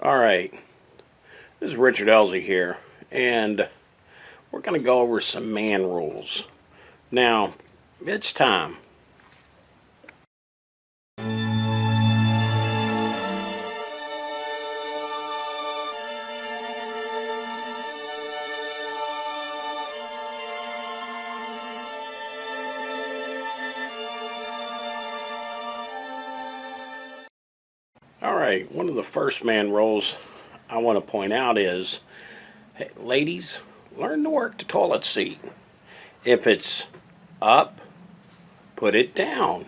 Alright, this is Richard Elzey here, and we're going to go over some man rules. Now, it's time. Alright, one of the first man rules I want to point out is, hey, ladies, learn to work the toilet seat. If it's up, put it down.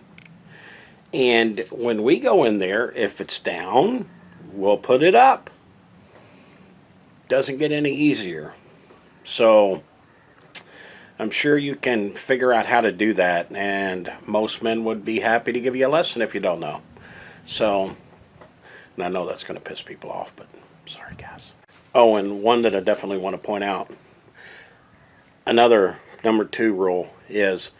And when we go in there, if it's down, we'll put it up. Doesn't get any easier. So I'm sure you can figure out how to do that, and most men would be happy to give you a lesson if you don't know. So, and I know that's going to piss people off, but sorry guys. Oh, and one that I definitely want to point out, another number 2 rule is,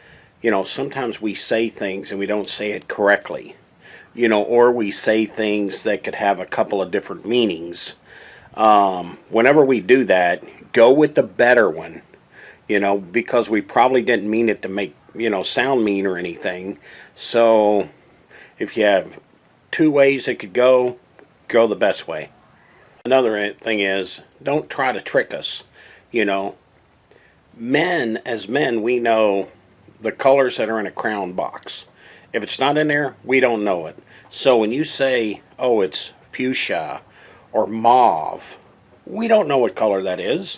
sometimes we say things and we don't say it correctly, or we say things that could have a couple of different meanings. Whenever we do that, go with the better one, because we probably didn't mean it to make, sound mean or anything. So if you have 2 ways it could go the best way. Another thing is, don't try to trick us. Men, as men, we know the colors that are in a crown box. If it's not in there, we don't know it. So when you say, oh, it's fuchsia or mauve, we don't know what color that is,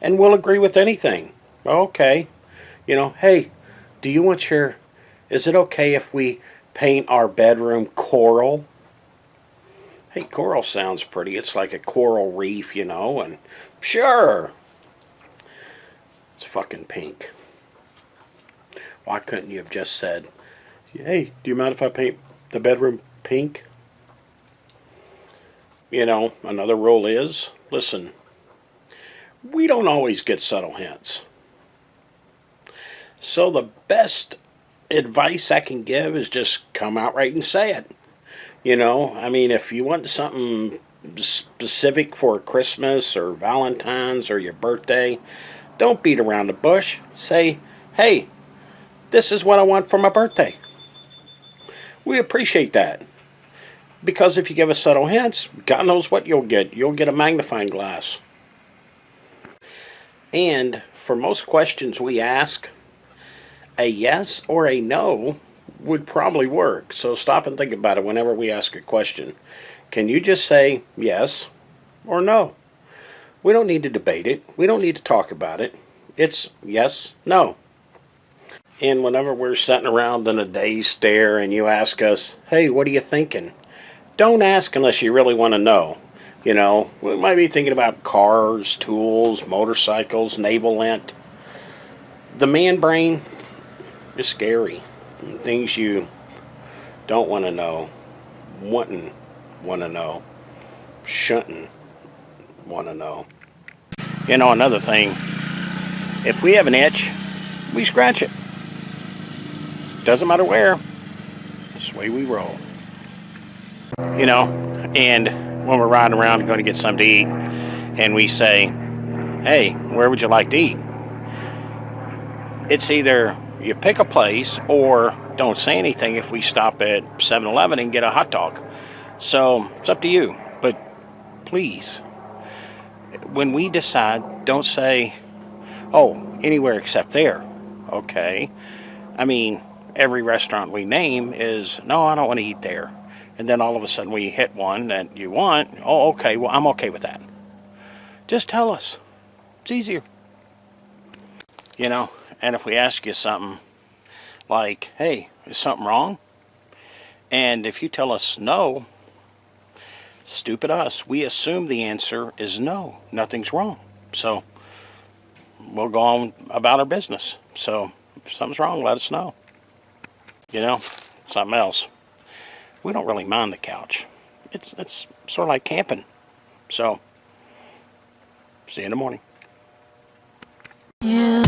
and we'll agree with anything. Okay, hey, do you want is it okay if we paint our bedroom coral? Hey, coral sounds pretty. It's like a coral reef, and sure. It's fucking pink. Why couldn't you have just said, hey, do you mind if I paint the bedroom pink? Another rule is, listen, we don't always get subtle hints. So the best advice I can give is just come out right and say it. If you want something specific for Christmas or Valentine's or your birthday, don't beat around the bush. Say, hey, this is what I want for my birthday. We appreciate that. Because if you give us subtle hints, God knows what you'll get. You'll get a magnifying glass. And for most questions we ask, a yes or a no would probably work. So stop and think about it whenever we ask a question. Can you just say yes or no? We don't need to debate it. We don't need to talk about it. It's yes, no. And whenever we're sitting around in a dazed stare and you ask us, hey, what are you thinking? Don't ask unless you really want to know. We might be thinking about cars, tools, motorcycles, naval lint. The man brain is scary. Things you don't want to know, wouldn't want to know, shouldn't want to know. Another thing, if we have an itch, we scratch it. Doesn't matter where. That's the way we roll. And when we're riding around and going to get something to eat, and we say, hey, where would you like to eat? It's either you pick a place or don't say anything if we stop at 7-Eleven and get a hot dog. So it's up to you. But please, when we decide, don't say, oh, anywhere except there. Okay. Every restaurant we name is, no, I don't want to eat there. And then all of a sudden we hit one that you want. Oh, okay, well, I'm okay with that. Just tell us. It's easier. And if we ask you something like, hey, is something wrong? And if you tell us no, stupid us, we assume the answer is no, nothing's wrong. So we'll go on about our business. So if something's wrong, let us know. Something else. We don't really mind the couch. It's sort of like camping. So, see you in the morning. You